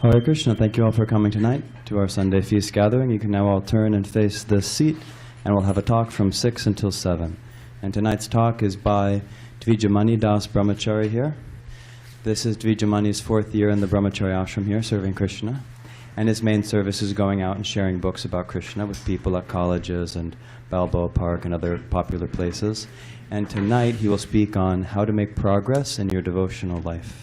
Hare Krishna, thank you all for coming tonight to our Sunday feast gathering. You can now all turn and face this seat, and we'll have a talk from 6 until 7. And tonight's talk is by Dvijamani Dasa Brahmachari here. This is Dvijamani's 4th year in the Brahmachari ashram here, serving Krishna. And his main service is going out and sharing books about Krishna with people at colleges and Balboa Park and other popular places. And tonight he will speak on how to make progress in your devotional life.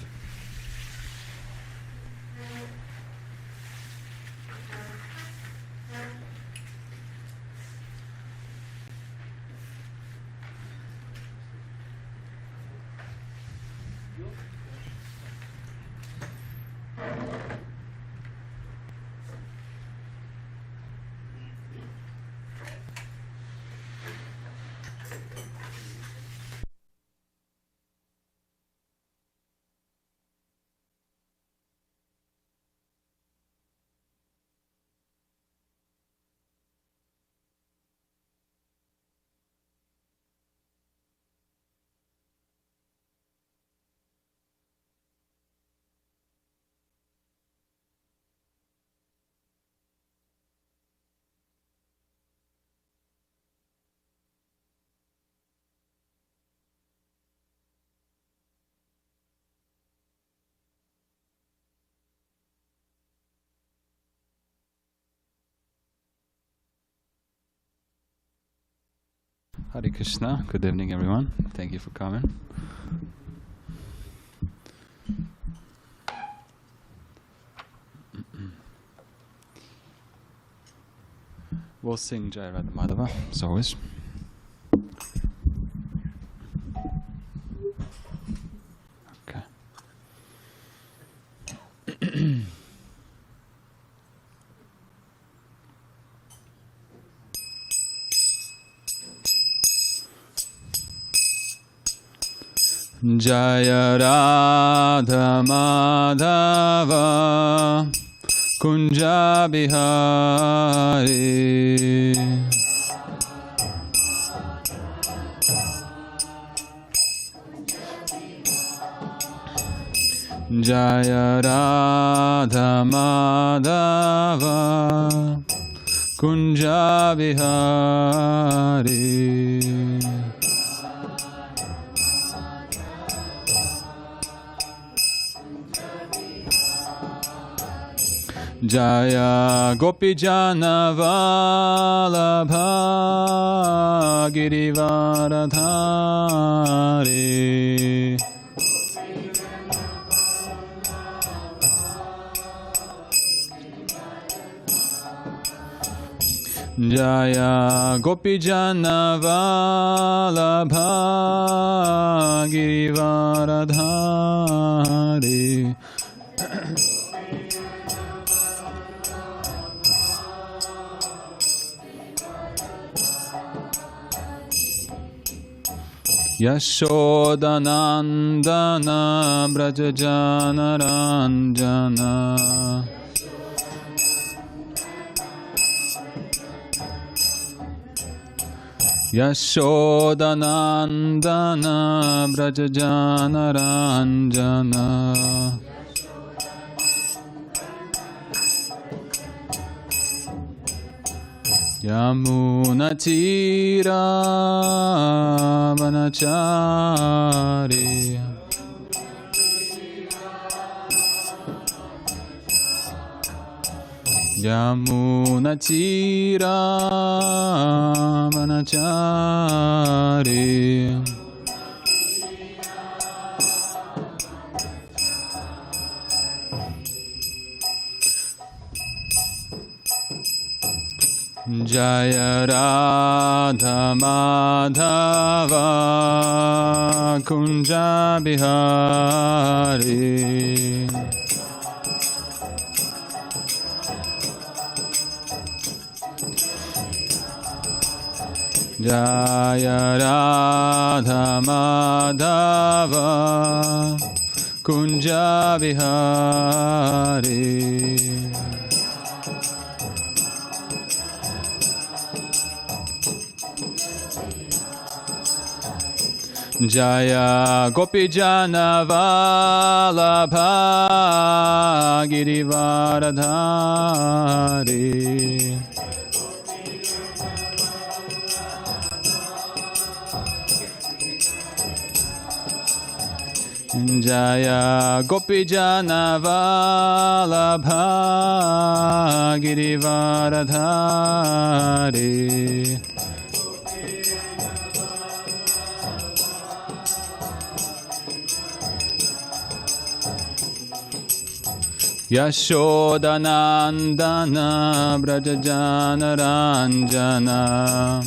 Hare Krishna. Good evening, everyone. Thank you for coming. We'll sing Jai Radha Madhava, as always. Okay. Jaya Radha Madhava Kunja Bihari Jaya Radha Madhava Kunja Bihari Jaya Gopijana Vallabha Girivaradhari Jaya Gopijana Vallabha Girivaradhari Yashodanandana Brajajana Ranjana Yashodanandana Brajajana Ranjana Yamuna Tira Vanachari Yamuna Tira Vanachari Jaya Radha Madhava Kunja Bihari Jaya Radha Madhava Kunja Bihari Jaya Gopijana Vallabha Girivaradhari. Jaya Gopijana Vallabha Girivaradhari. Yashodanandana Brajajana Ranjana.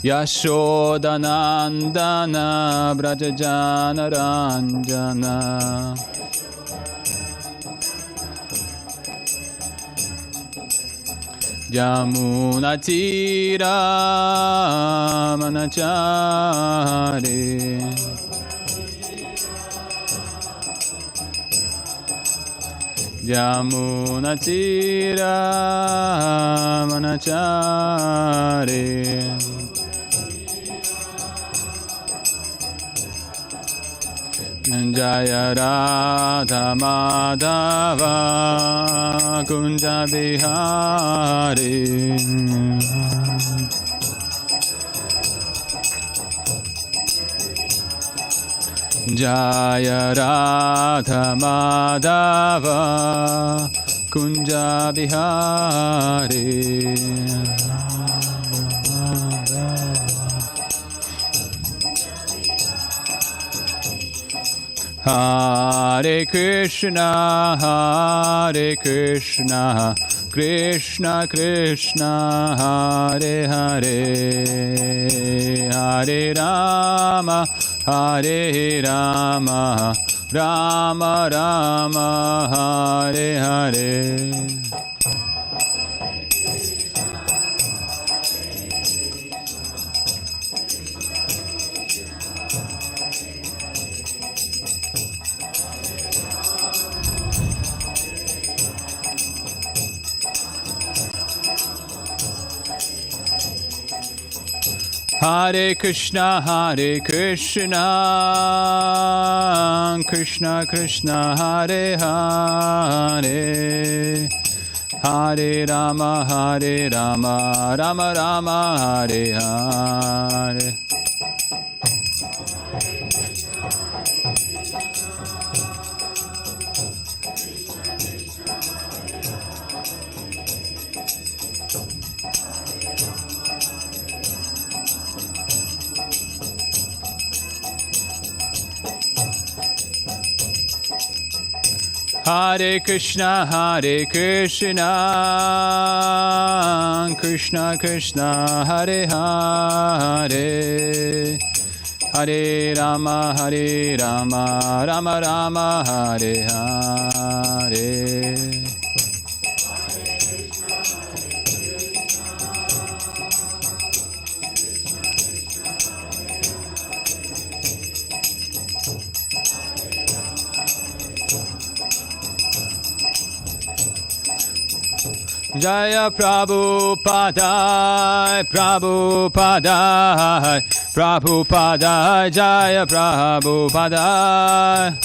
Yashodanandana Brajajana Ranjana. Yamunatira Manachari. Yamunatira Manachari. Jaya Radha Madhava Kunja Bihari. Jaya Radha Madhava Kunja Bihari. Hare Krishna, Hare Krishna, Krishna Krishna, Hare Hare, Hare Rama, Hare Rama, Rama Rama, Hare Hare. Hare Krishna, Hare Krishna, Krishna Krishna, Hare Hare, Hare Rama, Rama Rama, Hare Hare. Hare Krishna, Krishna Krishna, Hare Hare, Hare Rama, Rama Rama, Hare Hare. Jaya Prabhupada, Prabhupada, Prabhupada, Jaya Prabhupada.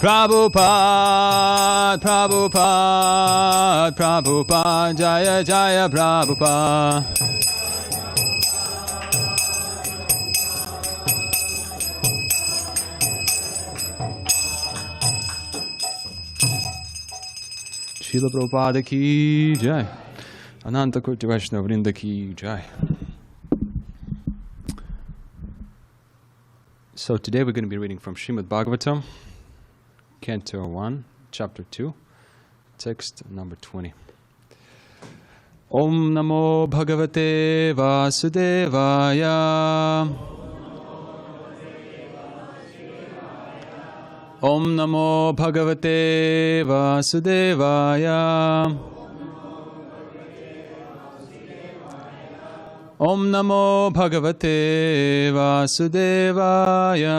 Prabhupada, Prabhupada, Prabhupada, Jaya Jaya Prabhupada. Srila Prabhupada ki jai. Ananta Koti Vaishnava Vrinda ki jai. So today we're going to be reading from Srimad Bhagavatam, Canto 1, Chapter 2, text number 20. Om Namo Bhagavate Vasudevaya. Om Namo Bhagavate Vasudevaya. Om Namo Bhagavate Vasudevaya.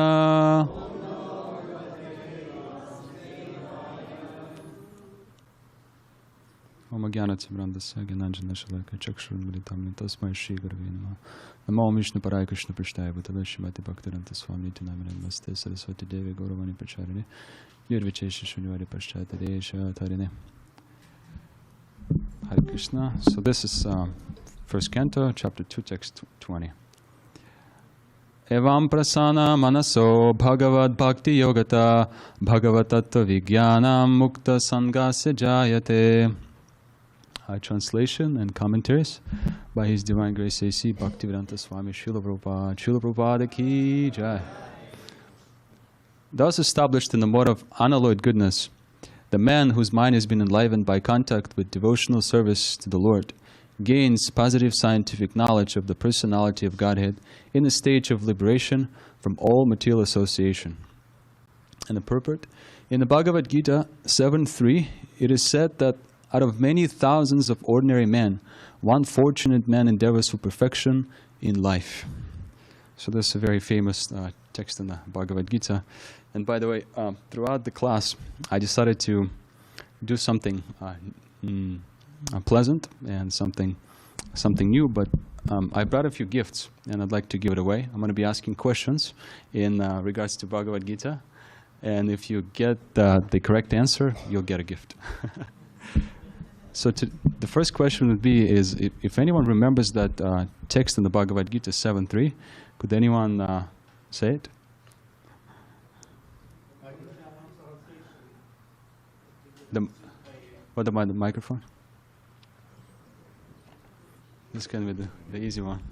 Gyanatimrandasya Gyananjanashalaka Chakshurmritam Tasmai Shri Gurave Namaha. Namo Vishnu Paraya Krishna Prishtaya Bhutale Shrimati Bhaktiranta Swami Nityanamani Namaste Saraswati Devi Gauravani Pracharine Nirvichesha Shunyavari Paschata Desha Tarine. Hare Krishna. So this is first canto, chapter 2, text 20. Evam prasana manaso bhagavad bhakti yogata bhagavatattva vijnanam mukta sangasya jayate. Translation and commentaries by His Divine Grace A.C. Bhaktivedanta Swami Srila Prabhupada. Srila Prabhupada ki jai. Thus established in the mode of unalloyed goodness, the man whose mind has been enlivened by contact with devotional service to the Lord gains positive scientific knowledge of the personality of Godhead in a stage of liberation from all material association. And the purport, in the Bhagavad Gita 7.3, it is said that out of many thousands of ordinary men, one fortunate man endeavors for perfection in life. So this is a very famous text in the Bhagavad Gita. And by the way, throughout the class, I decided to do something pleasant and something new, but I brought a few gifts and I'd like to give it away. I'm going to be asking questions in regards to Bhagavad Gita, and if you get the correct answer, you'll get a gift. So the first question would be is if anyone remembers that text in the Bhagavad Gita 7.3, could anyone say it? What about the microphone? This can be the easy one.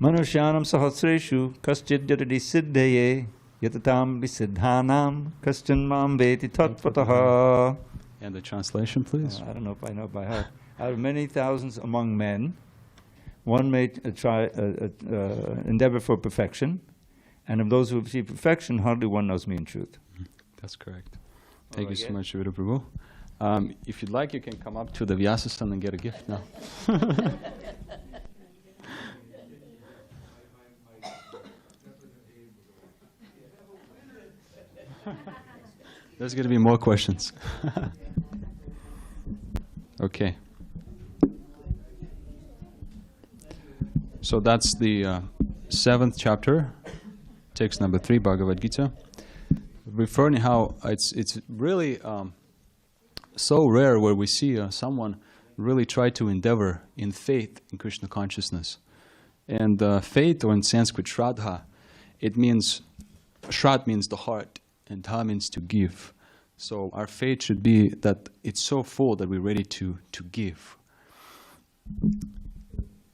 Manushyanam sahasreshu kaschid yatadi siddhaye yatatam visiddhanam kaschan mam veti tattvataha. And the translation, please. I don't know if I know it by heart. Out of many thousands among men, one may endeavor for perfection, and of those who achieve perfection, hardly one knows me in truth. That's correct. Thank you so much, Vida Prabhu. If you'd like, you can come up to the Vyasa-san and get a gift now. There's going to be more questions. Okay. So that's the 7th chapter, text number 3, Bhagavad Gita, referring how it's really so rare where we see someone really try to endeavor in faith in Krishna consciousness. And faith, or in Sanskrit Shraddha, it means, Shrad means the heart, and Dha means to give. So our faith should be that it's so full that we're ready to give.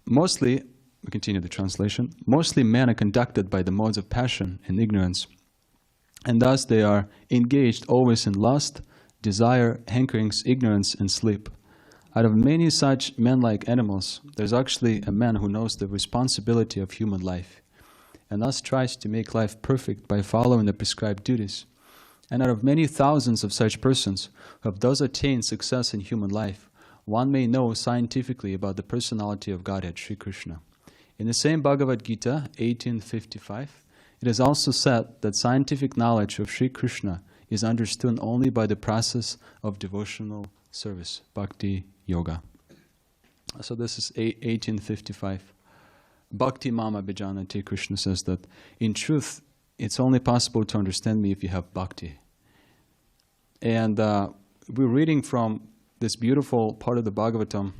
Mostly, we continue the translation, mostly men are conducted by the modes of passion and ignorance, and thus they are engaged always in lust, desire, hankerings, ignorance, and sleep. Out of many such manlike animals, there's actually a man who knows the responsibility of human life, and thus tries to make life perfect by following the prescribed duties. And out of many thousands of such persons who have thus attained success in human life, one may know scientifically about the personality of Godhead, Śrī Kṛṣṇa. In the same Bhagavad Gita, 18.55, it is also said that scientific knowledge of Śrī Kṛṣṇa is understood only by the process of devotional service, Bhakti Yoga. So this is 1855. Bhakti Mama Bhijanati, Krishna says that in truth, it's only possible to understand me if you have bhakti. And we're reading from this beautiful part of the Bhagavatam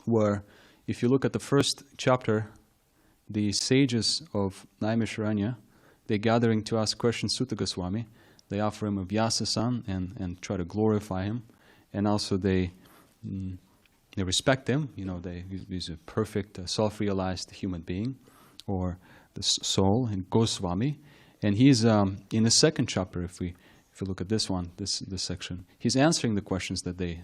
where if you look at the first chapter, the sages of Naimisharanya, they're gathering to ask questions Sutta Goswami. They offer him a Vyasa-san and try to glorify him. And also they respect him. You know, he's a perfect, self-realized human being, or the soul, in Goswami. And he's in the second chapter, if you look at this one, this section, he's answering the questions that they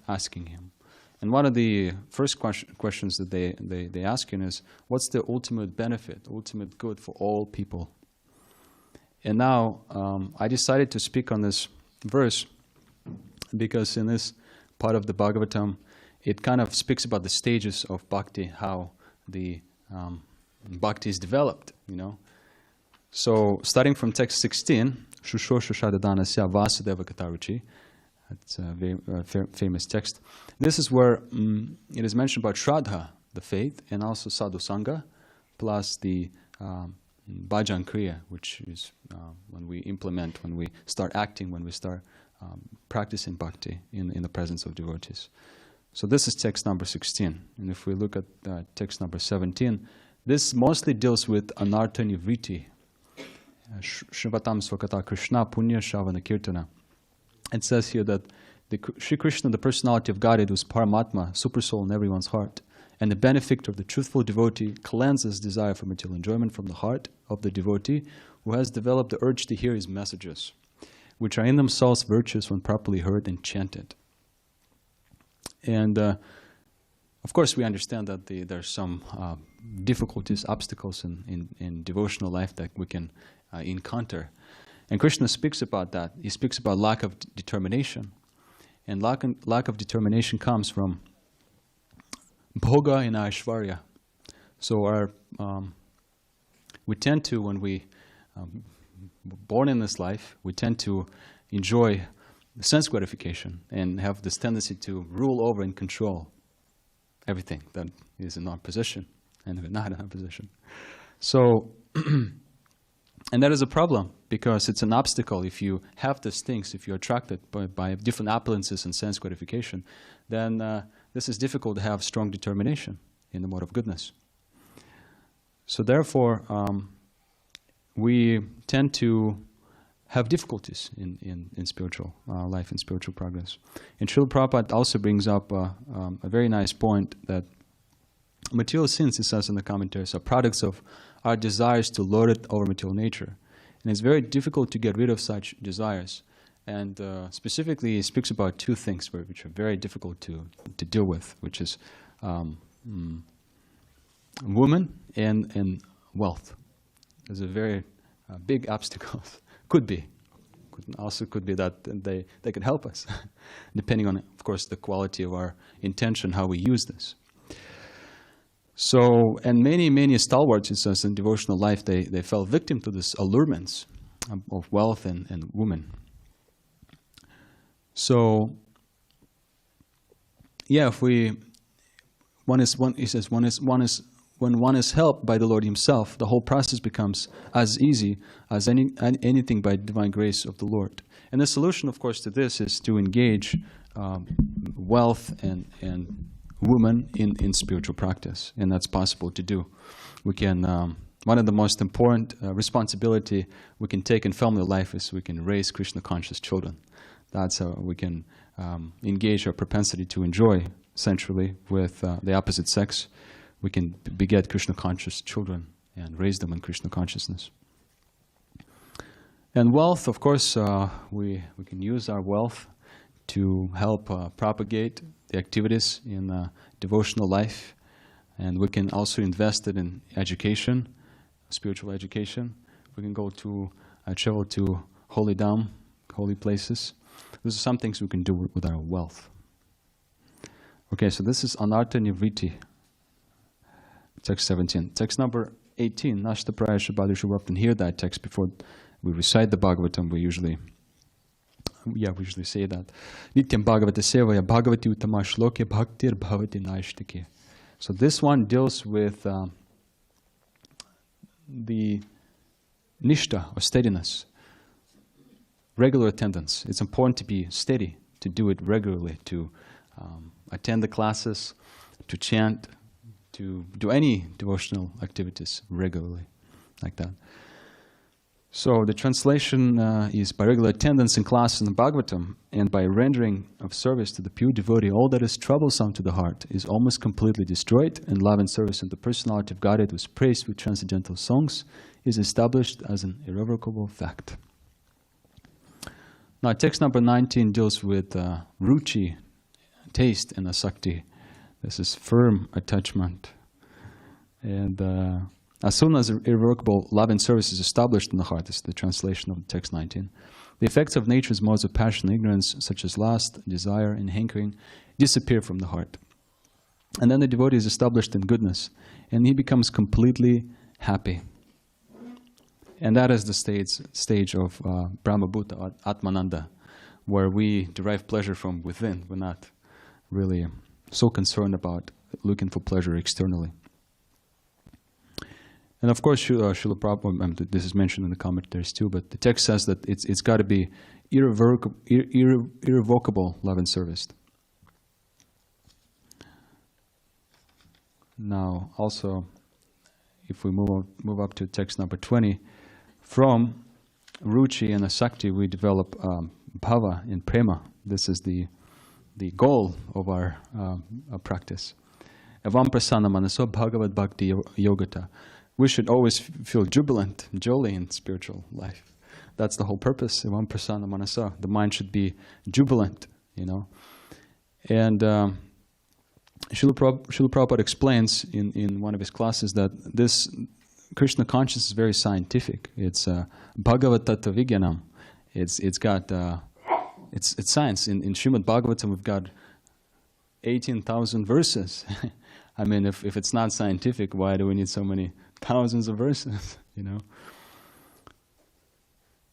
asking him. And one of the first questions that they ask him is, what's the ultimate benefit, ultimate good for all people? And now I decided to speak on this verse because in this part of the Bhagavatam, it kind of speaks about the stages of bhakti, how the bhakti is developed, you know. So starting from text 16, Shusho Shushadanasya Vasudeva Kataruchi, It's a very famous text. This is where it is mentioned about Shraddha, the faith, and also Sadhu Sangha, plus the Bhajan Kriya, which is when we implement, when we start acting, when we start practicing bhakti in the presence of devotees. So this is text number 16. And if we look at text number 17, this mostly deals with anartha nivriti. Shrivatam Swakata Krishna Punya Shavana Kirtana. It says here that Śrī Kṛṣṇa, the personality of Godhead, was Paramatma, supersoul in everyone's heart. And the benefactor of the truthful devotee cleanses desire for material enjoyment from the heart of the devotee who has developed the urge to hear his messages, which are in themselves virtuous when properly heard and chanted. And of course we understand that there's some difficulties, obstacles in devotional life that we can encounter. And Krishna speaks about that. He speaks about lack of determination. And lack of determination comes from bhoga and aishvarya. So we tend to, when we born in this life, we tend to enjoy sense gratification and have this tendency to rule over and control everything that is in our possession and not in our possession. So, and that is a problem because it's an obstacle. If you have these things, if you're attracted by different appearances and sense gratification, then this is difficult to have strong determination in the mode of goodness. So therefore, we tend to have difficulties in spiritual life and spiritual progress. And Srila Prabhupada also brings up a very nice point that material sins, it says in the commentaries, are products of our desires to lord it over material nature. And it's very difficult to get rid of such desires. And specifically, he speaks about two things which are very difficult to deal with, which is women and wealth. There's a very big obstacle. Could be that they could help us, depending on, of course, the quality of our intention, how we use this. So, and many stalwarts, it says, in devotional life, they fell victim to this allurements of wealth and women. So, yeah, when one is helped by the Lord Himself, the whole process becomes as easy as anything by divine grace of the Lord. And the solution, of course, to this is to engage wealth and women in spiritual practice, and that's possible to do. We can. One of the most important responsibility we can take in family life is we can raise Krishna conscious children. That's how we can engage our propensity to enjoy sensually with the opposite sex. We can beget Krishna conscious children and raise them in Krishna consciousness. And wealth, of course, we can use our wealth to help propagate the activities in devotional life. And we can also invest it in education, spiritual education. We can go to travel to holy dham, holy places. Those are some things we can do with our wealth. Okay, so this is anartha nivriti. Text 17. Text number 18. Nashtapraya Shabadu should often hear that text before we recite the Bhagavatam. We usually say that. Nityam Bhagavata Sevaya Bhagavati Uttama Shloke Bhaktir Bhavati Naishtike. So this one deals with the nishta, or steadiness, regular attendance. It's important to be steady, to do it regularly, to attend the classes, to chant, to do any devotional activities regularly, like that. So the translation is by regular attendance in classes in the Bhagavatam and by rendering of service to the pure devotee, all that is troublesome to the heart is almost completely destroyed, and love and service in the personality of Godhead was praised with transcendental songs is established as an irrevocable fact. Now text number 19 deals with ruchi, taste, and asakti. This is firm attachment. And as soon as irrevocable love and service is established in the heart, this is the translation of text 19, the effects of nature's modes of passion and ignorance, such as lust, desire, and hankering, disappear from the heart. And then the devotee is established in goodness, and he becomes completely happy. And that is the stage of Brahmabhuta, Atmananda, where we derive pleasure from within. We're not really so concerned about looking for pleasure externally. And of course, Srila Prabhupada, this is mentioned in the commentaries too, but the text says that it's got to be irrevocable love and service. Now, also, if we move up to text number 20, from ruchi and asakti we develop bhava and prema. This is the goal of our practice. Evam prasanna manaso bhagavad bhakti yogata. We should always feel jubilant, jolly in spiritual life. That's the whole purpose. Evam prasanna manaso. The mind should be jubilant, you know. And Srila Prabhupada explains in one of his classes that this Krishna consciousness is very scientific. It's Bhagavad Tattva Vigyanam. It's got it's science. In Srimad Bhagavatam we've got 18,000 verses. I mean, if it's not scientific, why do we need so many thousands of verses? You know.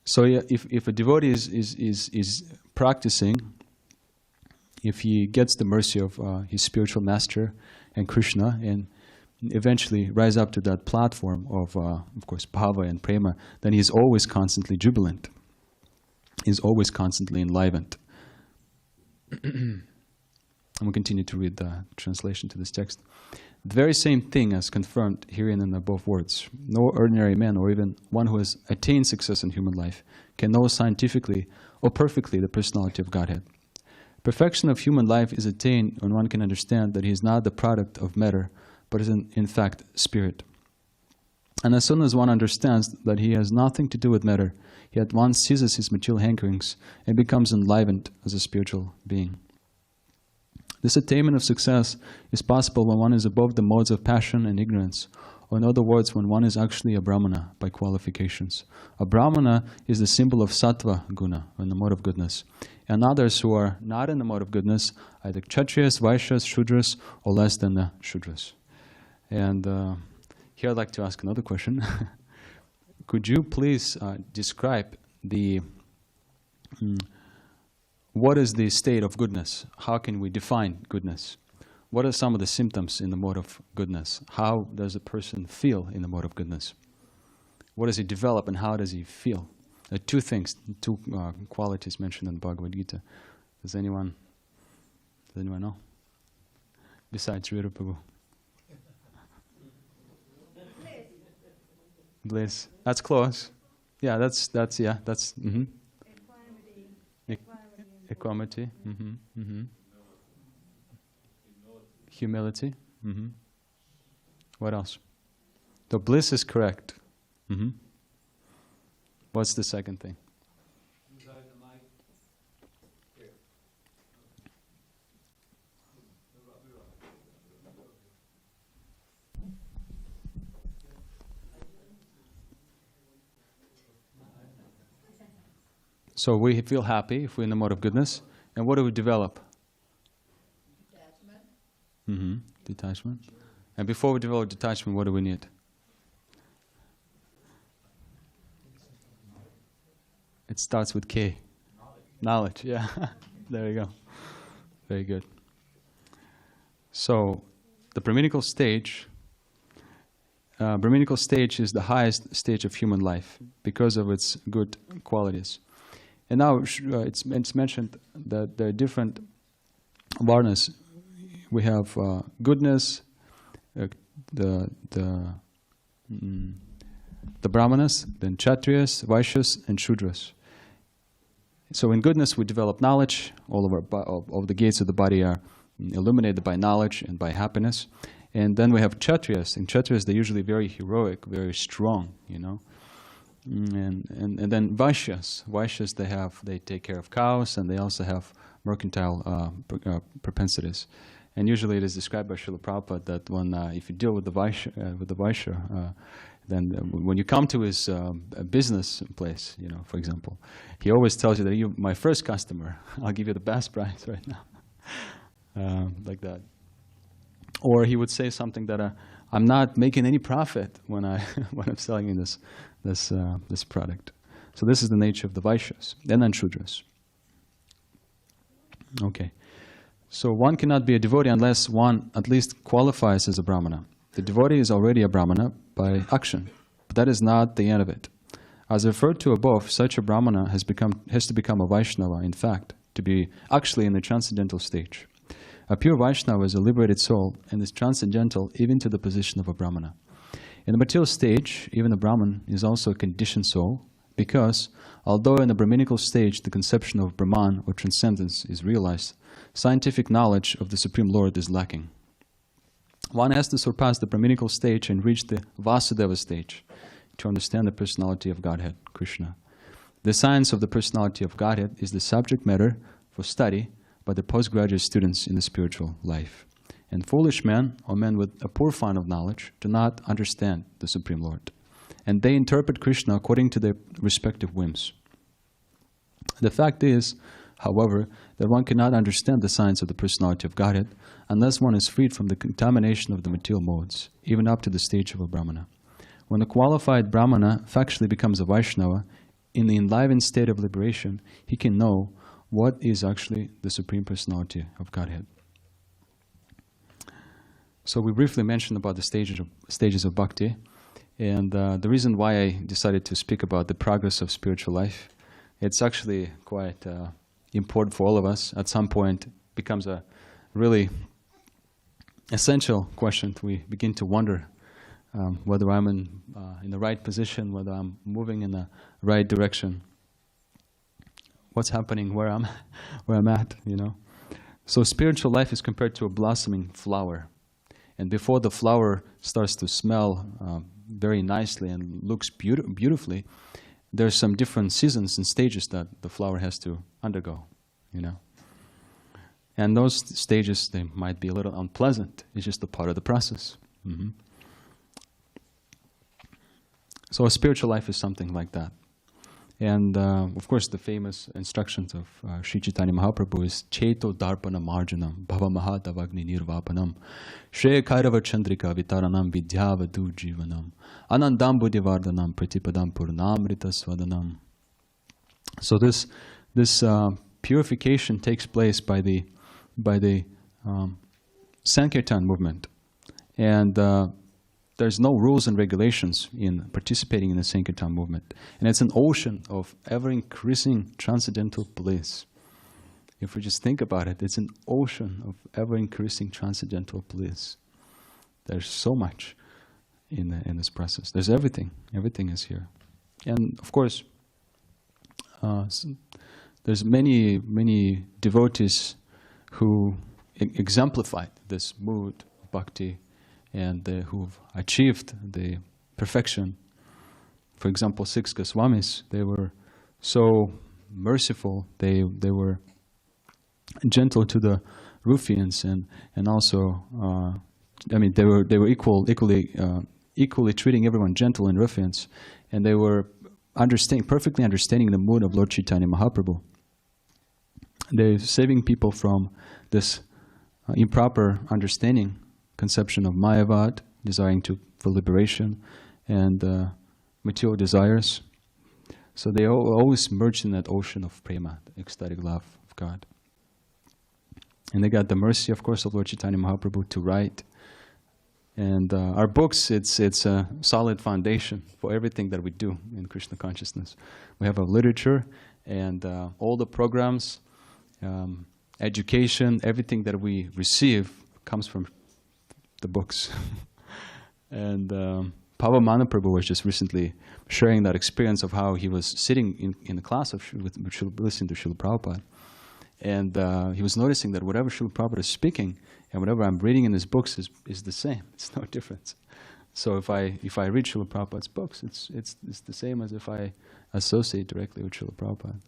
So yeah, if a devotee is practicing, if he gets the mercy of his spiritual master and Krishna, and eventually rise up to that platform of course, bhava and prema, then he's always constantly jubilant. He's always constantly enlivened. And we'll continue to read the translation to this text. The very same thing as confirmed herein in the above words. No ordinary man, or even one who has attained success in human life, can know scientifically or perfectly the personality of Godhead. Perfection of human life is attained when one can understand that he is not the product of matter, but is in fact spirit. And as soon as one understands that he has nothing to do with matter, he at once ceases his material hankerings and becomes enlivened as a spiritual being. This attainment of success is possible when one is above the modes of passion and ignorance, or in other words, when one is actually a brahmana by qualifications. A brahmana is the symbol of sattva guna, or in the mode of goodness. And others who are not in the mode of goodness, either kshatriyas, vaishyas, shudras, or less than the shudras. And here I'd like to ask another question. Could you please describe what is the state of goodness? How can we define goodness? What are some of the symptoms in the mode of goodness? How does a person feel in the mode of goodness? What does he develop and how does he feel? There are two things, two qualities mentioned in the Bhagavad Gita. Does anyone know? Besides Rita Prabhu. Bliss. That's close. Yeah, that's. Mm-hmm. Equanimity. Mm-hmm. Mm-hmm. Humility. Mm-hmm. What else? The bliss is correct. Mm-hmm. What's the second thing? So we feel happy if we're in the mode of goodness. And what do we develop? Detachment. Mm-hmm. Detachment. And before we develop detachment, what do we need? It starts with K. Knowledge, yeah. There you go. Very good. So the Brahminical stage is the highest stage of human life because of its good qualities. And now it's mentioned that there are different varnas. We have goodness, the brahmanas, then kshatriyas, vaishyas, and shudras. So in goodness we develop knowledge. All of the gates of the body are illuminated by knowledge and by happiness. And then we have kshatriyas. In kshatriyas they're usually very heroic, very strong, you know. And then vaishyas. Vaishyas they take care of cows and they also have mercantile propensities. And usually it is described by Srila Prabhupada that when if you deal with the Vaishya, then when you come to his business place, you know, for example, he always tells you that you're my first customer. I'll give you the best price right now, like that. Or he would say something that I'm not making any profit when I'm selling you this product. So this is the nature of the Vaishyas, and then Shudras. Okay. So one cannot be a devotee unless one at least qualifies as a brahmana. The devotee is already a brahmana by action, but that is not the end of it. As referred to above, such a brahmana has to become a Vaishnava, in fact, to be actually in the transcendental stage. A pure Vaishnava is a liberated soul and is transcendental even to the position of a brahmana. In the material stage, even a Brahman is also a conditioned soul, because although in the Brahminical stage the conception of Brahman or transcendence is realized, scientific knowledge of the Supreme Lord is lacking. One has to surpass the Brahminical stage and reach the Vasudeva stage to understand the personality of Godhead, Krishna. The science of the personality of Godhead is the subject matter for study by the postgraduate students in the spiritual life. And foolish men, or men with a poor fund of knowledge, do not understand the Supreme Lord. And they interpret Krishna according to their respective whims. The fact is, however, that one cannot understand the science of the personality of Godhead unless one is freed from the contamination of the material modes, even up to the stage of a Brahmana. When a qualified Brahmana factually becomes a Vaishnava, in the enlivened state of liberation, he can know what is actually the Supreme Personality of Godhead. So we briefly mentioned about the stages of bhakti, and the reason why I decided to speak about the progress of spiritual life, it's actually quite important for all of us. At some point, becomes a really essential question. We begin to wonder whether I'm in the right position, whether I'm moving in the right direction, what's happening where I'm at, you know. So spiritual life is compared to a blossoming flower. And before the flower starts to smell very nicely and looks beautifully, there's some different seasons and stages that the flower has to undergo, you know. And those stages, they might be a little unpleasant. It's just a part of the process. So a spiritual life is something like that. And of course, the famous instructions of Sri Chaitanya Mahaprabhu is Cheto Darpana Marjanam Bhava Mahatavagni Nirvapanam Shreya Kairava Chandrika Vitaranam Vidyavadu Jivanam Anandam Buddhivardhanam Pratipadam Purnamrita Swadanam. So this purification takes place by the Sankirtan movement. And there's no rules and regulations in participating in the Sankirtan movement. And it's an ocean of ever-increasing transcendental bliss. If we just think about it, it's an ocean of ever-increasing transcendental bliss. There's so much in this process. There's everything. Everything is here. And of course, there's many devotees who exemplified this mood of bhakti, and who've achieved the perfection. For example, 6 Goswamis, they were so merciful, they were gentle to the ruffians, and also, I mean, they were equally treating everyone gentle and ruffians, and they were perfectly understanding the mood of Lord Chaitanya Mahaprabhu. They're saving people from this improper understanding, conception of Mayavad, desiring for liberation, and material desires. So they always merge in that ocean of prema, the ecstatic love of God. And they got the mercy, of course, of Lord Chaitanya Mahaprabhu to write. And our books, it's a solid foundation for everything that we do in Krishna consciousness. We have a literature, and all the programs, education, everything that we receive comes from the books. And Pavamana Prabhu was just recently sharing that experience of how he was sitting in the class listening to Srila Prabhupada. And he was noticing that whatever Srila Prabhupada is speaking and whatever I'm reading in his books is the same. It's no difference. So if I read Srila Prabhupada's books, it's the same as if I associate directly with Srila Prabhupada.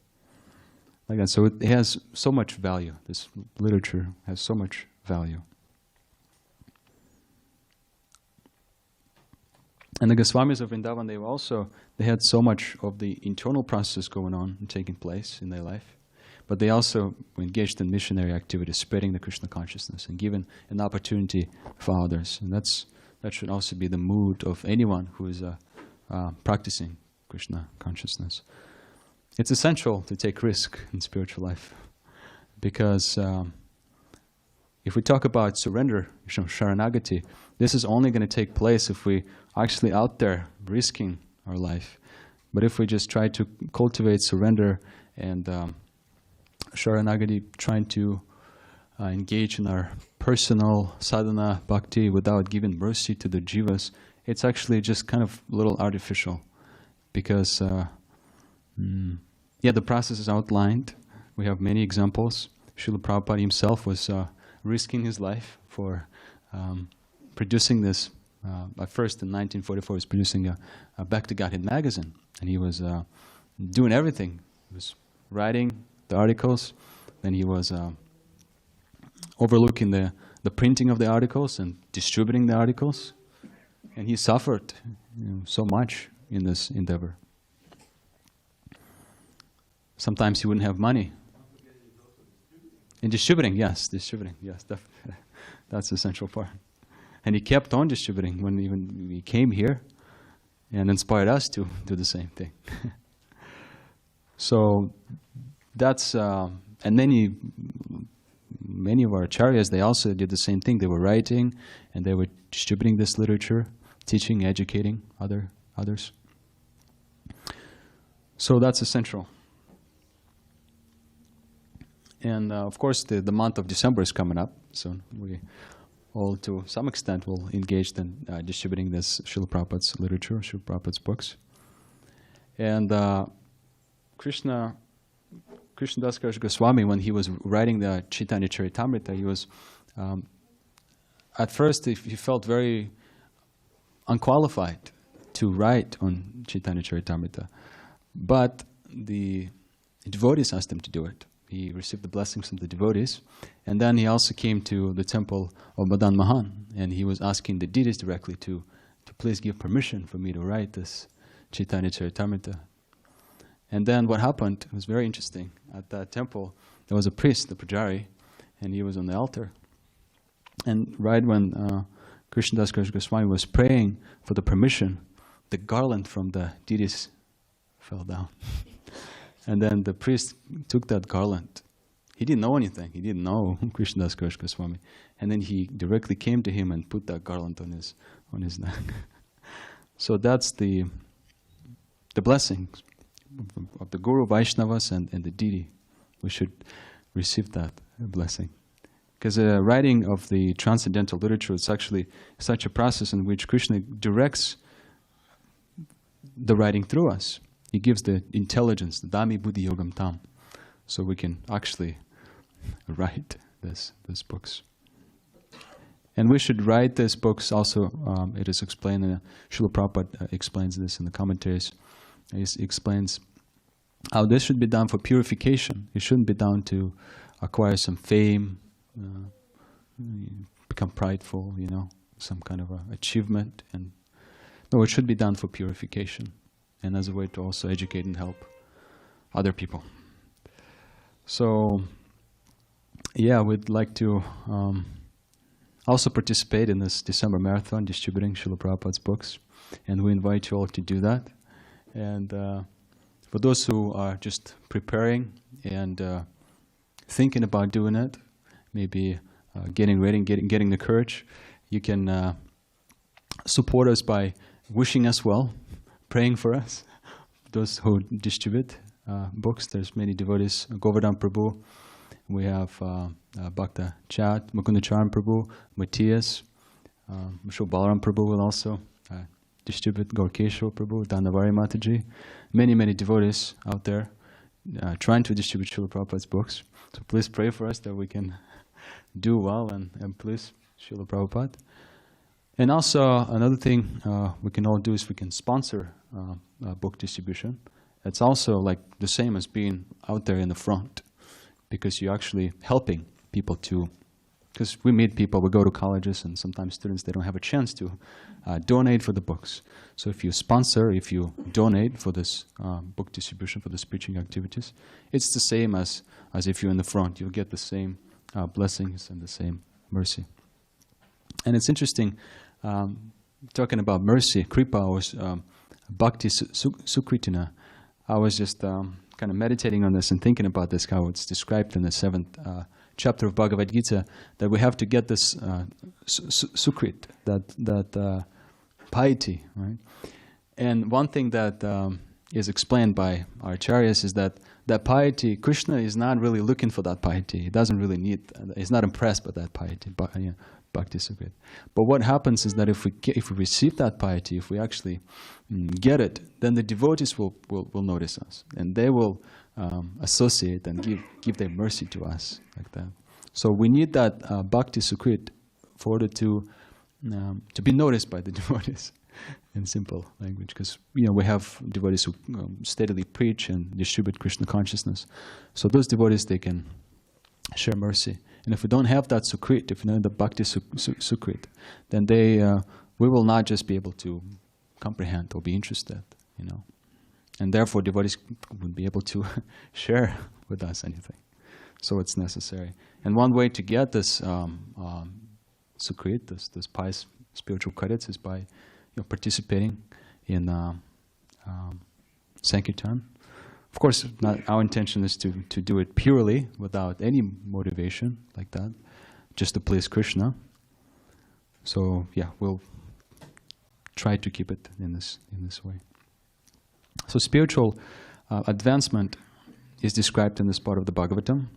Like that. So it has so much value. This literature has so much value. And the Goswamis of Vrindavan, they had so much of the internal process going on and taking place in their life. But they also were engaged in missionary activities, spreading the Krishna consciousness and giving an opportunity for others. And that should also be the mood of anyone who is practicing Krishna consciousness. It's essential to take risk in spiritual life, because if we talk about surrender, sharanagati, this is only going to take place if we actually out there risking our life. But if we just try to cultivate surrender and sharanagati, trying to engage in our personal sadhana bhakti without giving mercy to the jivas, it's actually just kind of a little artificial, because the process is outlined. We have many examples. Srila Prabhupada himself was risking his life for producing this. At first, in 1944, he was producing a Bhakti Godhead magazine, and he was doing everything. He was writing the articles, then he was overlooking the printing of the articles and distributing the articles, and he suffered so much in this endeavor. Sometimes he wouldn't have money. In distributing, yes, that's the essential part. And he kept on distributing when even he came here and inspired us to do the same thing. So that's, and many of our acharyas, they also did the same thing. They were writing and they were distributing this literature, teaching, educating others. So that's essential. And of course, the month of December is coming up, so we all, to some extent, will engage in distributing this Srila Prabhupada's literature, Srila Prabhupada's books. And Krishna Das Goswami, when he was writing the Chaitanya Charitamrita, he was, at first he felt very unqualified to write on Chaitanya Charitamrita, but the devotees asked him to do it. He received the blessings from the devotees, and then he also came to the temple of Madan Mohan, and he was asking the deities directly to please give permission for me to write this Chaitanya Charitamrita. And then what happened was very interesting. At that temple, there was a priest, the pujari, and he was on the altar. And right when Krishna Das Goswami was praying for the permission, the garland from the deities fell down. And then the priest took that garland. He didn't know anything. He didn't know Krishna Das Goswami. And then he directly came to him and put that garland on his neck. So that's the blessings of the Guru, Vaishnavas, and the deity. We should receive that blessing. Because writing of the transcendental literature is actually such a process in which Krishna directs the writing through us. He gives the intelligence, the Dhammi Buddhi Yogam Tam, so we can actually write these books. And we should write these books also. It is explained, Srila Prabhupada explains this in the commentaries. He explains how this should be done for purification. It shouldn't be done to acquire some fame, become prideful, some kind of achievement. And no, it should be done for purification, and as a way to also educate and help other people. So, yeah, we'd like to also participate in this December marathon, distributing Srila Prabhupada's books, and we invite you all to do that. And for those who are just preparing and thinking about doing it, maybe getting ready, getting the courage, you can support us by wishing us well, praying for us. Those who distribute books, there's many devotees. Govardhan Prabhu, we have Bhakta Chat, Mukundacharan Prabhu, Matthias, Mr. Balaram Prabhu will also distribute, Gaurkeshwar Prabhu, Dandavari Mataji, many devotees out there trying to distribute Srila Prabhupada's books. So please pray for us that we can do well and please Srila Prabhupada. And also another thing we can all do is we can sponsor book distribution. It's also like the same as being out there in the front, because you're actually helping people to, because we meet people, we go to colleges, and sometimes students, they don't have a chance to donate for the books. So if you sponsor, if you donate for this book distribution, for this preaching activities, it's the same as if you're in the front. You'll get the same blessings and the same mercy. And it's interesting, talking about mercy, kripa, was Bhakti Sukritina. I was just kind of meditating on this and thinking about this, how it's described in the 7th chapter of Bhagavad Gita, that we have to get this sukrit, that piety, right? And one thing that is explained by our acharyas is that piety, Krishna is not really looking for that piety. He doesn't really need, he's not impressed by that piety, bhakti sukrit. But what happens is that if we receive that piety, if we actually get it, then the devotees will notice us, and they will associate and give their mercy to us, like that. So we need that bhakti sukrit for order to be noticed by the devotees, in simple language, because we have devotees who steadily preach and distribute Krishna consciousness. So those devotees, they can share mercy. And if we don't have that sukrit, if we don't have the bhakti sukrit, then we will not just be able to comprehend or be interested, and therefore devotees wouldn't be able to share with us anything. So it's necessary. And one way to get this sukrit, this pious spiritual credits, is by participating in Sankirtan. Of course, our intention is to do it purely, without any motivation like that, just to please Krishna. So yeah, we'll try to keep it in this way. So spiritual advancement is described in this part of the Bhagavatam.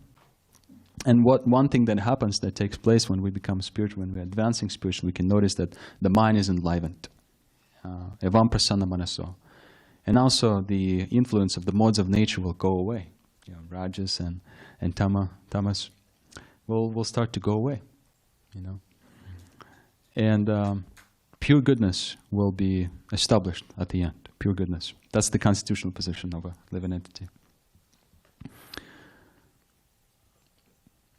And one thing that happens, that takes place when we become spiritual, when we're advancing spiritually, we can notice that the mind is enlivened. Evam prasanna manaso. And also the influence of the modes of nature will go away. Rajas and tamas will start to go away. And pure goodness will be established at the end. Pure goodness. That's the constitutional position of a living entity.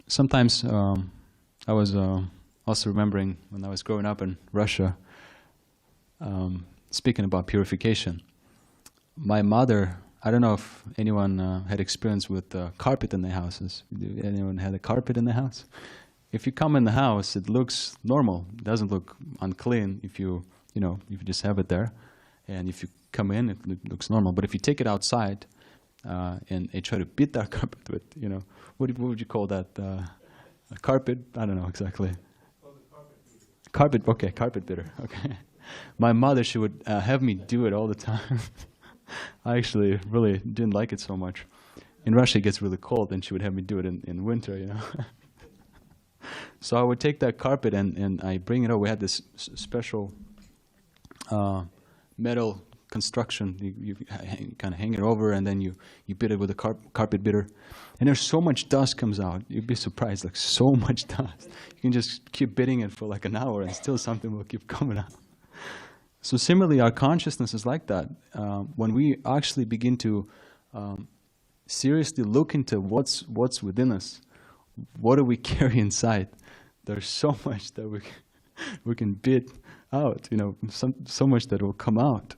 Sometimes I was also remembering when I was growing up in Russia, speaking about purification. My mother, I don't know if anyone had experience with carpet in their houses. Anyone had a carpet in the house? If you come in the house, it looks normal. It doesn't look unclean if you just have it there. And if you come in, it looks normal. But if you take it outside and try to beat that carpet with, what would you call that? A carpet? I don't know exactly. Carpet beater. Okay. My mother, she would have me do it all the time. I actually really didn't like it so much. In Russia, it gets really cold, and she would have me do it in winter, So I would take that carpet and I bring it over. We had this special metal construction. You kind of hang it over, and then you beat it with a carpet beater. And there's so much dust comes out. You'd be surprised, like so much dust. You can just keep beating it for like an hour, and still something will keep coming out. So similarly, our consciousness is like that. When we actually begin to seriously look into what's within us, what do we carry inside? There's so much that we can beat out, so much that will come out.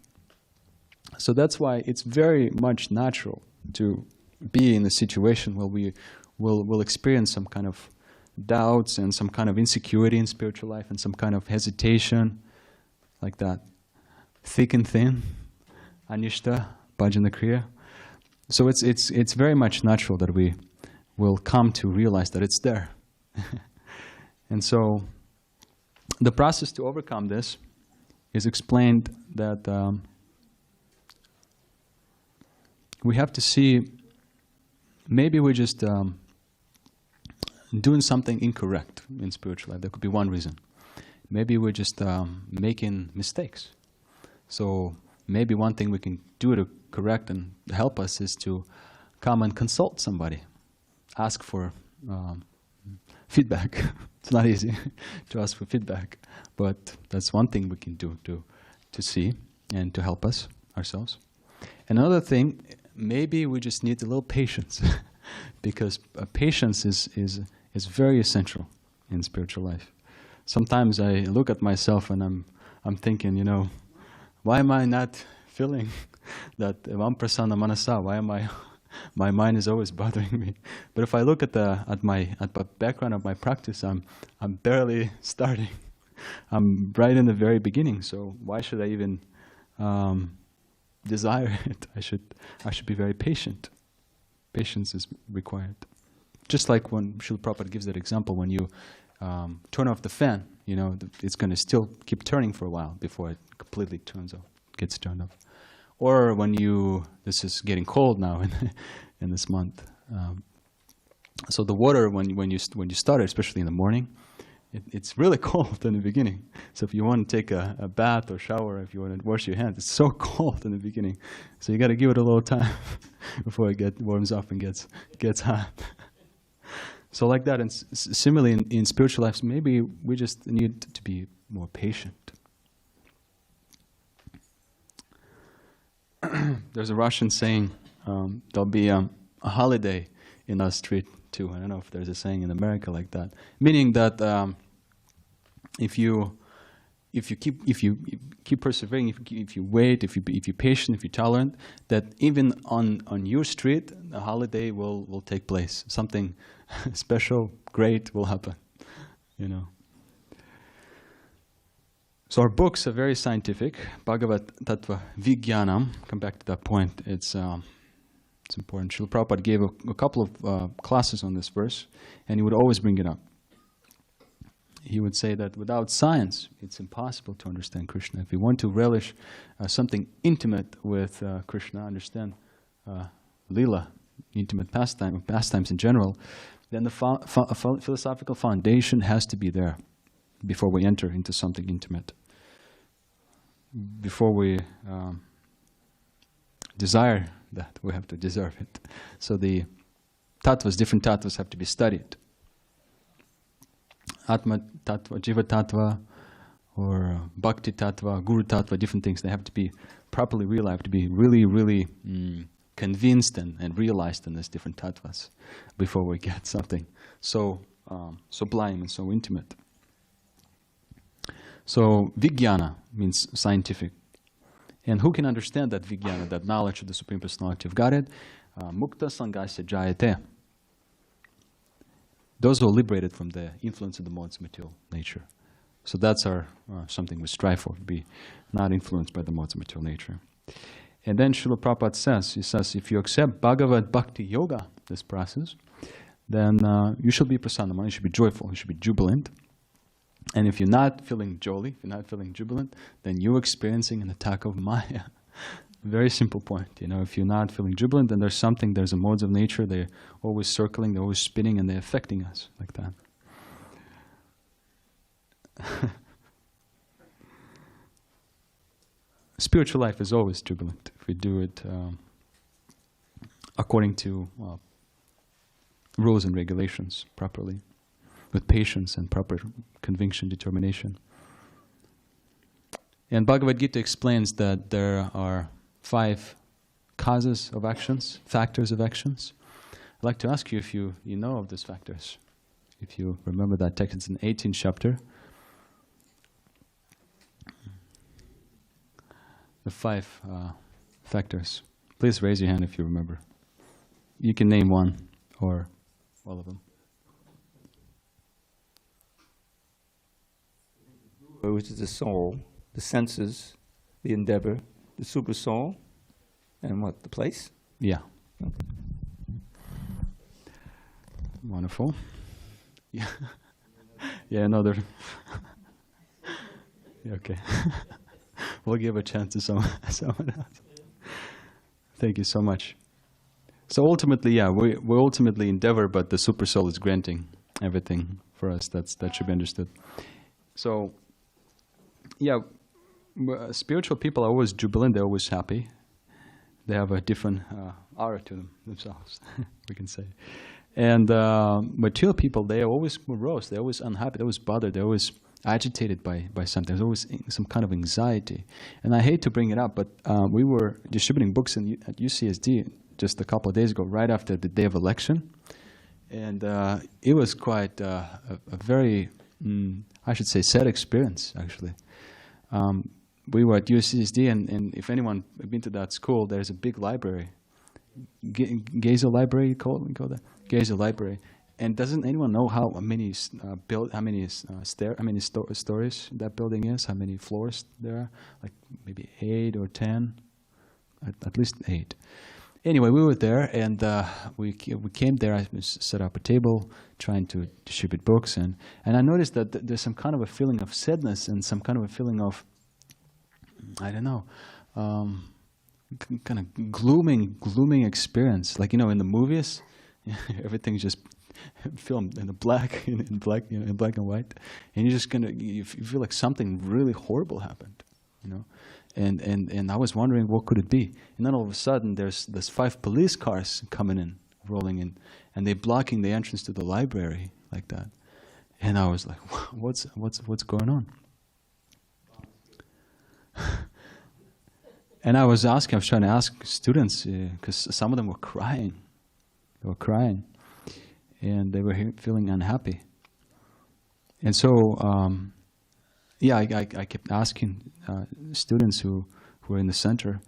So that's why it's very much natural to be in a situation where we will experience some kind of doubts and some kind of insecurity in spiritual life and some kind of hesitation, like that. Thick and thin, anishta, bhajana kriya. So it's very much natural that we will come to realize that it's there. And so the process to overcome this is explained that we have to see maybe we're just doing something incorrect in spiritual life. There could be one reason. Maybe we're just making mistakes. So maybe one thing we can do to correct and help us is to come and consult somebody, ask for feedback. It's not easy to ask for feedback, but that's one thing we can do to see and to help us ourselves. Another thing, maybe we just need a little patience, because patience is very essential in spiritual life. Sometimes I look at myself and I'm thinking, why am I not feeling that evam prasanna manasa? Why am my mind is always bothering me? But if I look at the background of my practice, I'm barely starting. I'm right in the very beginning. So why should I even desire it? I should be very patient Patience is required. Just like when Srila Prabhupada gives that example, when you turn off the fan, you know, it's going to still keep turning for a while before it completely turns off, gets turned off. Or when this is getting cold now in this month. So the water, when you start it, especially in the morning, it's really cold in the beginning. So if you want to take a bath or shower, if you want to wash your hands, it's so cold in the beginning. So you got to give it a little time before it warms up and gets hot. So like that, and similarly in spiritual lives, maybe we just need to be more patient. There's a Russian saying, there'll be a holiday in our street too. I don't know if there's a saying in America like that, meaning that if you keep persevering, if you wait, if you're patient, if you're tolerant, that even on your street, a holiday will take place. Something special, great will happen, you know. So our books are very scientific. Bhagavat Tattva Vijnanam. Come back to that point. It's important. Srila Prabhupada gave a couple of classes on this verse, and he would always bring it up. He would say that without science, it's impossible to understand Krishna. If you want to relish something intimate with Krishna, understand Leela, intimate pastimes in general, then the philosophical foundation has to be there before we enter into something intimate. Before we desire that, we have to deserve it. So the tattvas, different tattvas have to be studied. Atma tattva, Jiva tattva, or Bhakti tattva, Guru tattva, different things. They have to be properly realized, have to be really, really convinced and realized in these different tattvas before we get something so sublime and so intimate. So Vijnana means scientific. And who can understand that Vijnana, that knowledge of the Supreme Personality of Godhead? Mukta Sangasya Jayate. Those who are liberated from the influence of the modes of material nature. So that's our something we strive for, to be not influenced by the modes of material nature. And then Srila Prabhupada says, if you accept Bhagavad Bhakti Yoga, this process, then you should be prasanna, you should be joyful, you should be jubilant. And if you're not feeling jolly, if you're not feeling jubilant, then you're experiencing an attack of Maya. Very simple point. You know, if you're not feeling jubilant, then there's a modes of nature, they're always circling, they're always spinning, and they're affecting us like that. Spiritual life is always jubilant if we do it according to rules and regulations properly, with patience and proper conviction, determination. And Bhagavad Gita explains that there are 5 causes of actions, factors of actions. I'd like to ask you if you know of these factors. If you remember that text, it's in the 18th chapter. The 5 factors. Please raise your hand if you remember. You can name one or all of them. Which is the soul, the senses, the endeavor, the super soul, and what, the place? Yeah. Okay. Wonderful. Yeah. Yeah, another. Okay. We'll give a chance to someone else. Thank you so much. So ultimately, yeah, we ultimately endeavor, but the super soul is granting everything for us. That should be understood. So, yeah, spiritual people are always jubilant. They're always happy. They have a different aura to themselves, we can say. And material people, they are always morose. They're always unhappy. They're always bothered. They're always agitated by something. There's always some kind of anxiety. And I hate to bring it up, but we were distributing books at UCSD just a couple of days ago, right after the day of election. And it was quite a very, I should say, sad experience, actually. We were at UCSD, and if anyone has been to that school, there's a big library. Gazer Library, we call that? Gazer Library. And doesn't anyone know how many stories that building is? How many floors there are? Like maybe 8 or 10, at least 8. anyway, we were there, and we came there. I set up a table, trying to distribute books, and I noticed that there's some kind of a feeling of sadness and some kind of a feeling of, I don't know, kind of glooming experience. Like, in the movies, everything's just filmed in black, in black and white, and you feel like something really horrible happened, And I was wondering, what could it be? And then all of a sudden, there's 5 police cars coming in, rolling in, and they're blocking the entrance to the library like that. And I was like, what's going on? And I was trying to ask students, because some of them were crying. They were crying, and they were feeling unhappy. And so, I kept asking students who were in the center.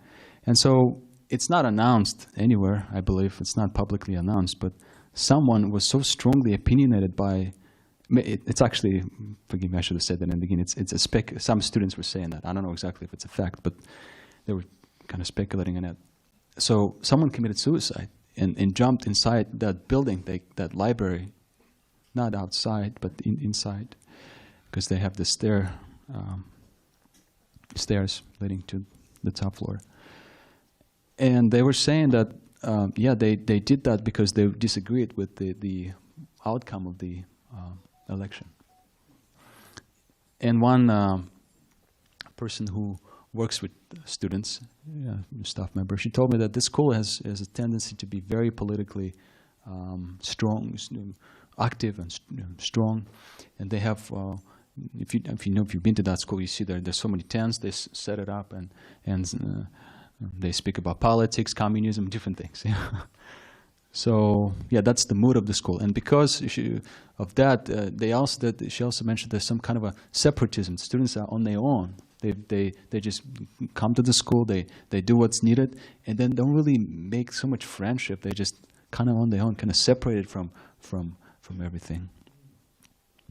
And so it's not announced anywhere, I believe. It's not publicly announced, but someone was so strongly opinionated by, it's actually, forgive me, I should have said that in the beginning, some students were saying that. I don't know exactly if it's a fact, but they were kind of speculating on it. So someone committed suicide and jumped inside that building, that library, not outside, but inside, because they have the stairs leading to the top floor. And they were saying that, they did that because they disagreed with the outcome of the election. And one person who works with students, staff member, she told me that this school has a tendency to be very politically strong, active and strong, and they have. If you've been to that school, you see there's so many tents. They set it up and they speak about politics, communism, different things. So that's the mood of the school. And because of that, she also mentioned there's some kind of a separatism. Students are on their own. They just come to the school. They do what's needed, and then don't really make so much friendship. They just kind of on their own, kind of separated from everything.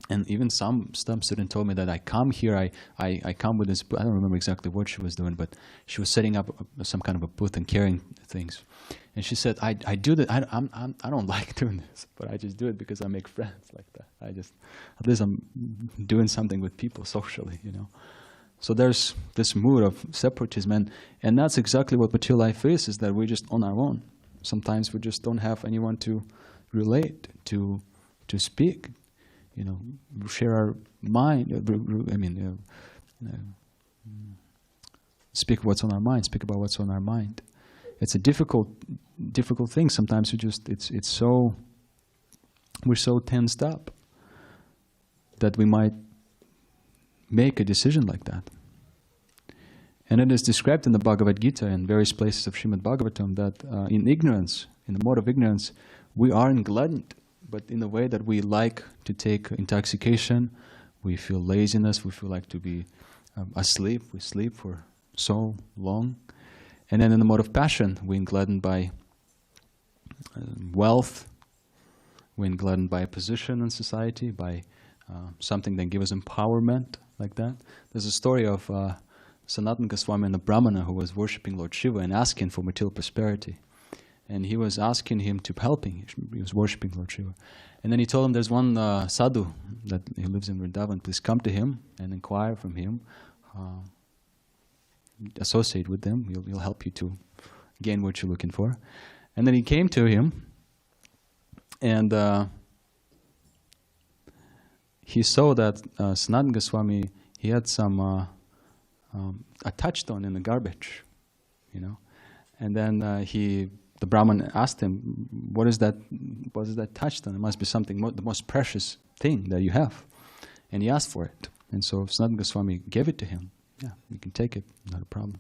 And even some student told me that I come here, I come with this, I don't remember exactly what she was doing, but she was setting up some kind of a booth and carrying things. And she said, I do that, I don't like doing this, but I just do it because I make friends like that. At least I'm doing something with people socially, So there's this mood of separatism, and that's exactly what material life is that we're just on our own. Sometimes we just don't have anyone to relate, to speak. Share our mind. Speak what's on our mind. Speak about what's on our mind. It's a difficult thing. Sometimes we're so tensed up that we might make a decision like that. And it is described in the Bhagavad Gita and various places of Srimad Bhagavatam that in ignorance, in the mode of ignorance, we are engladdened. But in a way that we like to take intoxication, we feel laziness, we feel like to be asleep, we sleep for so long. And then in the mode of passion, we're gladdened by wealth, we're gladdened by a position in society, by something that gives us empowerment, like that. There's a story of Sanatana Goswami and a Brahmana who was worshipping Lord Shiva and asking for material prosperity. And he was asking him to help him. He was worshipping Lord Shiva. And then he told him, there's one sadhu that he lives in Vrindavan. Please come to him and inquire from him. Associate with him. He'll help you to gain what you're looking for. And then he came to him, and he saw that Sanatana Goswami, he had a touchstone in the garbage, And then the Brahman asked him, what is that touchstone? It must be something, the most precious thing that you have. And he asked for it. And so Sanatana Goswami gave it to him. Yeah, you can take it, not a problem.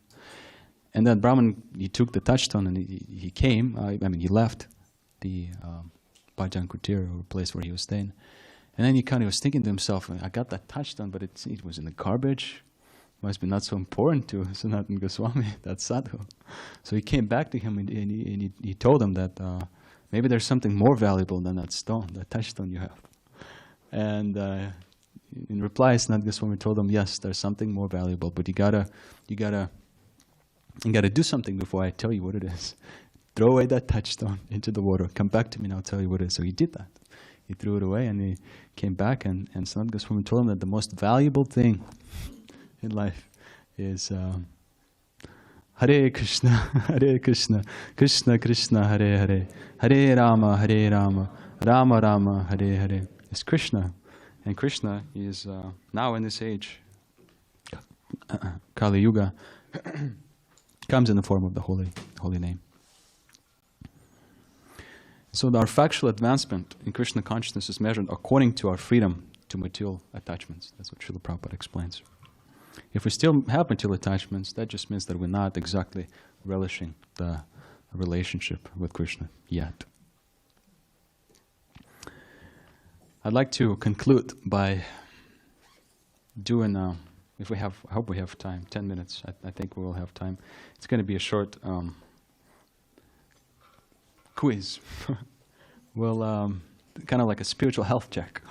And then Brahman, he took the touchstone and he came, he left the Bhajan Kutir, or place where he was staying. And then he kind of was thinking to himself, I got that touchstone, but it was in the garbage. Must be not so important to Sanatana Goswami, that sadhu. So he came back to him and he told him that maybe there's something more valuable than that stone, that touchstone you have. And in reply, Sanatana Goswami told him, yes, there's something more valuable, but you gotta do something before I tell you what it is. throw away that touchstone into the water. Come back to me and I'll tell you what it is. So he did that. He threw it away and he came back, and Sanat Goswami told him that the most valuable thing in life is Hare Krishna, Krishna Krishna, Hare Hare, Hare Rama, Rama Rama, Hare Hare. It's Krishna. And Krishna is now in this age, Kali Yuga, comes in the form of the holy name. So our factual advancement in Krishna consciousness is measured according to our freedom to material attachments. That's what Srila Prabhupada explains. If we still have material attachments, that just means that we're not exactly relishing the relationship with Krishna yet. I'd like to conclude by doing, if we have, I hope we have time, 10 minutes, I think we will have time. It's going to be a short quiz. Well, kind of like a spiritual health check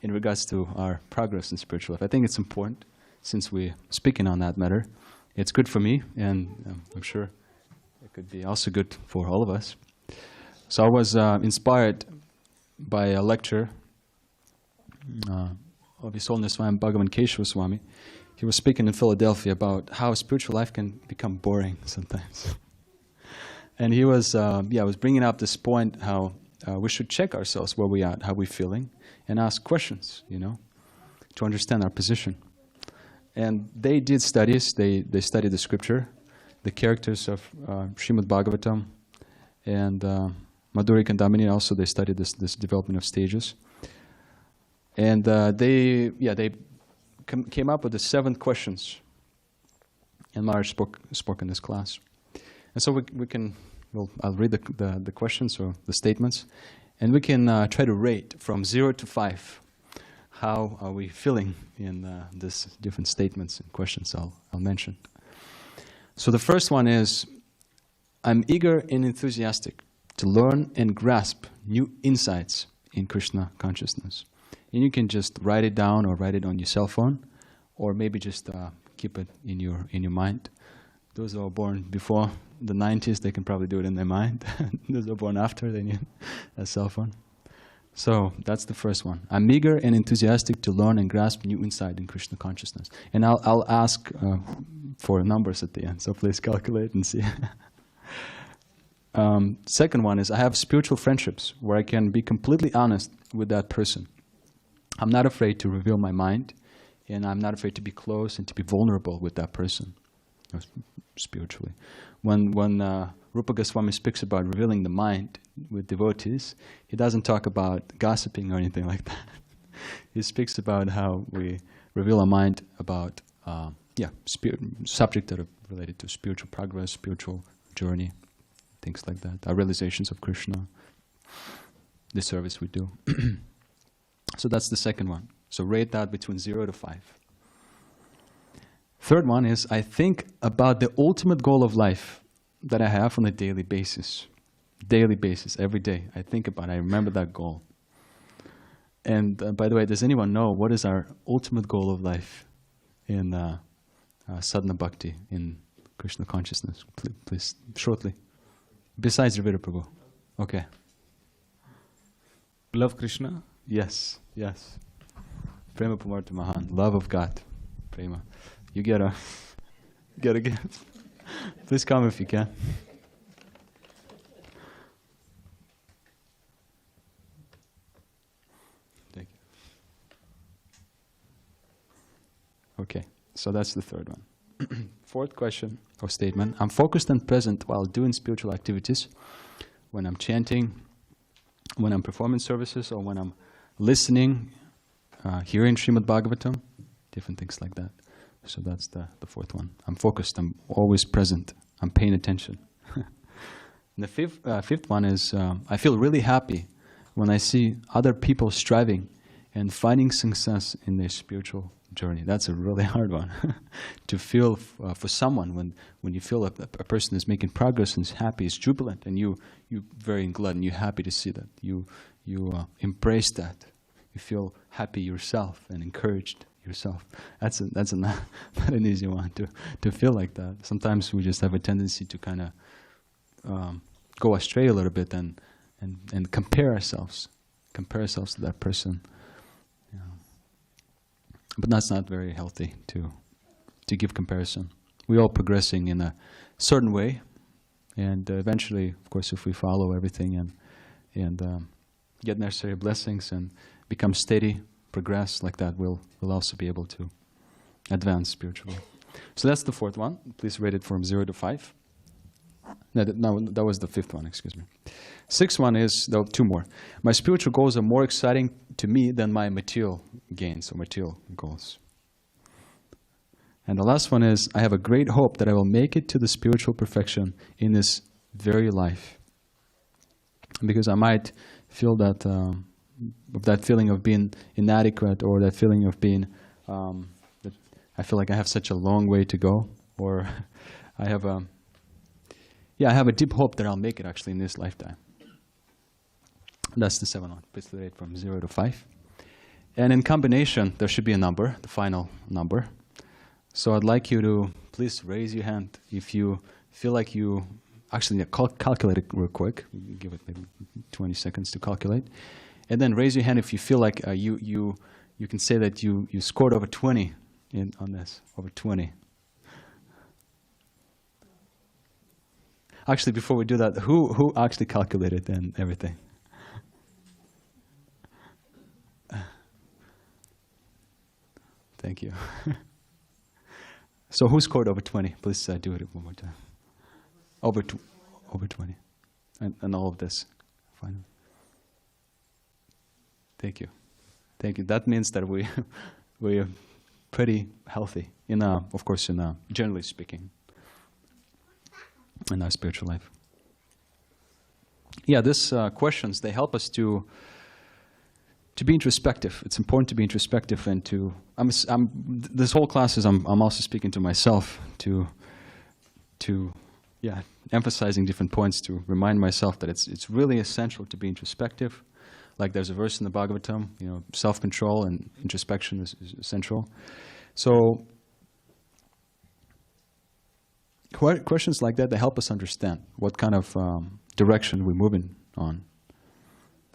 in regards to our progress in spiritual life. I think it's important, since we're speaking on that matter. It's good for me, and I'm sure it could be also good for all of us. So I was inspired by a lecture of His Holiness Swami Bhagavan Keshava Swami. He was speaking in Philadelphia about how spiritual life can become boring sometimes. And he was, was bringing up this point how we should check ourselves where we are, how we're feeling, and ask questions, to understand our position. And they did studies. They studied the scripture, the characters of Srimad Bhagavatam, and Madhuri Kandamini. Also, they studied this development of stages. And they came up with the 7 questions. And Maharaj spoke in this class. And so we can, I'll read the questions or the statements, and we can try to rate from 0 to 5. How are we feeling in these different statements and questions I'll mention. So the first one is, I'm eager and enthusiastic to learn and grasp new insights in Krishna consciousness. And you can just write it down or write it on your cell phone, or maybe just keep it in your mind. Those who are born before the 90s, they can probably do it in their mind. Those who are born after, they need a cell phone. So that's the first one. I'm eager and enthusiastic to learn and grasp new insight in Krishna consciousness. And I'll ask for numbers at the end, so please calculate and see. Second one is, I have spiritual friendships where I can be completely honest with that person. I'm not afraid to reveal my mind, and I'm not afraid to be close and to be vulnerable with that person, spiritually. When Rupa Goswami speaks about revealing the mind with devotees, he doesn't talk about gossiping or anything like that. He speaks about how we reveal our mind about subjects that are related to spiritual progress, spiritual journey, things like that, our realizations of Krishna, the service we do. So that's the second one. So rate that between 0 to 5. Third one is, I think about the ultimate goal of life that I have on a daily basis. Daily basis, every day. I think about it. I remember that goal. And by the way, does anyone know what is our ultimate goal of life in sadhana bhakti, in Krishna consciousness? Please, shortly. Besides Ravira Prabhu. Okay. Love Krishna? Yes. Prema Pumarta Mahan. Love of God. Prema. You get a gift. Please come if you can. Thank you. Okay, so that's the third one. Fourth question or statement. I'm focused and present while doing spiritual activities, when I'm chanting, when I'm performing services, or when I'm listening, hearing Srimad Bhagavatam, different things like that. So that's the fourth one. I'm focused, I'm always present, I'm paying attention. And the fifth one is, I feel really happy when I see other people striving and finding success in their spiritual journey. That's a really hard one. To feel for someone, when you feel a person is making progress and is happy, is jubilant, and you're very glad and you're happy to see that. You embrace that. You feel happy yourself and encouraged yourself. That's not an easy one to feel like that. Sometimes we just have a tendency to kind of go astray a little bit and compare ourselves to that person. You know. But that's not very healthy to give comparison. We're all progressing in a certain way, and eventually, of course, if we follow everything and get necessary blessings and become steady, progress like that, we'll also be able to advance spiritually. So that's the fourth one. Please rate it from 0 to 5. No, that was the fifth one, excuse me. Sixth one is, though, two more. My spiritual goals are more exciting to me than my material gains or material goals. And the last one is, I have a great hope that I will make it to the spiritual perfection in this very life. Because I might feel that, that feeling of being inadequate, or that feeling of being, that I feel like I have such a long way to go, or I have a deep hope that I'll make it actually in this lifetime. That's the seventh one. Please rate from 0 to 5. And in combination, there should be a number, the final number. So I'd like you to please raise your hand if you feel like you actually calculate it real quick. Give it maybe 20 seconds to calculate. And then raise your hand if you feel like you can say that you scored over 20 on this, over 20. Actually, before we do that, who actually calculated and everything? Thank you. So who scored over 20? Please do it one more time. Over 20. And all of this. Finally. Thank you. Thank you. That means that we are pretty healthy, of course, generally speaking, in our spiritual life. Yeah, these questions, they help us to be introspective. It's important to be introspective and to. This whole class is I'm also speaking to myself to emphasizing different points to remind myself that it's really essential to be introspective. Like there's a verse in the Bhagavatam, self-control and introspection is essential. So questions like that, they help us understand what kind of direction we're moving on,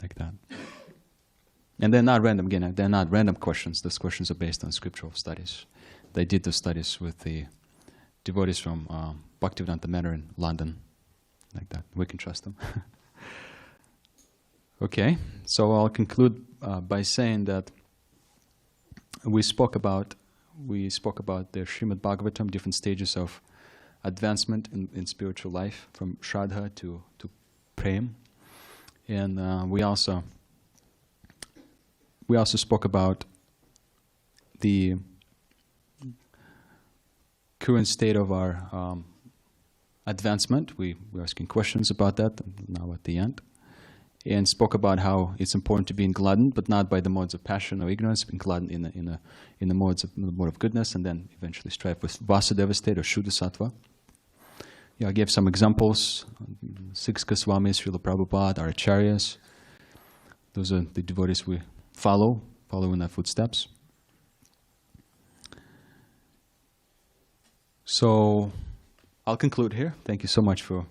like that. And they're not random, again, they're not random questions. Those questions are based on scriptural studies. They did the studies with the devotees from Bhaktivedanta Manor in London, like that. We can trust them. Okay, so I'll conclude by saying that we spoke about the Srimad Bhagavatam, different stages of advancement in spiritual life, from Shraddha to Prem. And we also spoke about the current state of our advancement. We were asking questions about that now at the end. And spoke about how it's important to be gladdened, but not by the modes of passion or ignorance, being gladdened in the mode of goodness, and then eventually strive with Vasudeva state or Shuddha Sattva. Yeah, I gave some examples. ISKCON Swamis, Srila Prabhupada, our acharyas. Those are the devotees we follow in their footsteps. So I'll conclude here. Thank you so much for.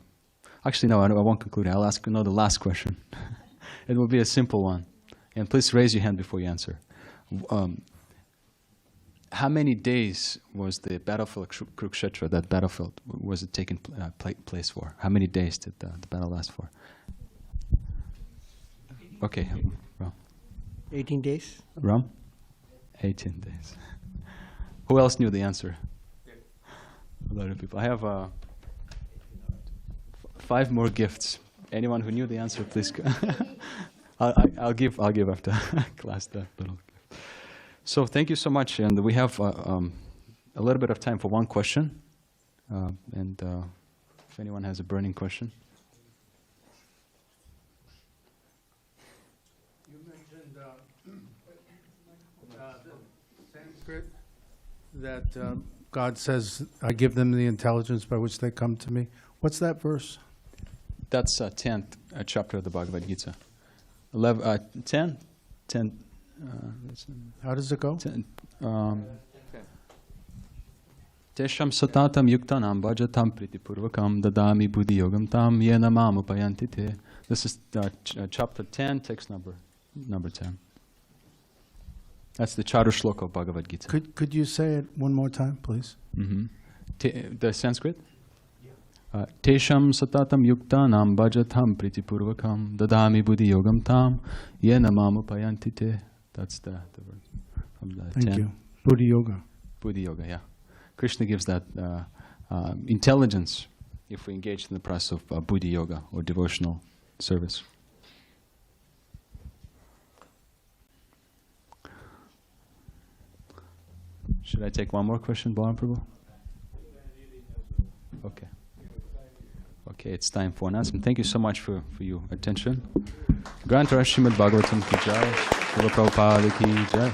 Actually, no, I won't conclude. I'll ask the last question. It will be a simple one. And please raise your hand before you answer. How many days was the battlefield of Kurukshetra, that battlefield, was it taking place for? How many days did the battle last for? Okay. Ram. 18 days. Ram? 18 days. Who else knew the answer? A lot of people. I have 5 more gifts. Anyone who knew the answer, please go. I'll give after class that little gift. So thank you so much, and we have a little bit of time for one question, and if anyone has a burning question. You mentioned Sanskrit, that God says, "I give them the intelligence by which they come to me." What's that verse? That's 10th chapter of the Bhagavad Gita. 10. How does it go? 10, Tesham satatam yuktanam bhajatam pritipurvakam dadami buddhi yogam tam yena mam upayanti te. This is chapter 10, text number 10. That's the Charu Shloka of Bhagavad Gita. Could you say it one more time, please? The Sanskrit? Tesham satatam yuktanam bhajatam pritipurvakam dadami buddhi yogam tam yena mam upayanti te. That's the word from the Thank 10. you. Buddhi Yoga. Buddhi Yoga, yeah. Krishna gives that intelligence if we engage in the process of Buddhi Yoga or devotional service. Should I take one more question, Balaram Prabhu? Okay. Okay, it's time for announcement. Thank you so much for your attention. Grant our Srimad Bhagavatam ki jai. Srila Prabhupada ki jai.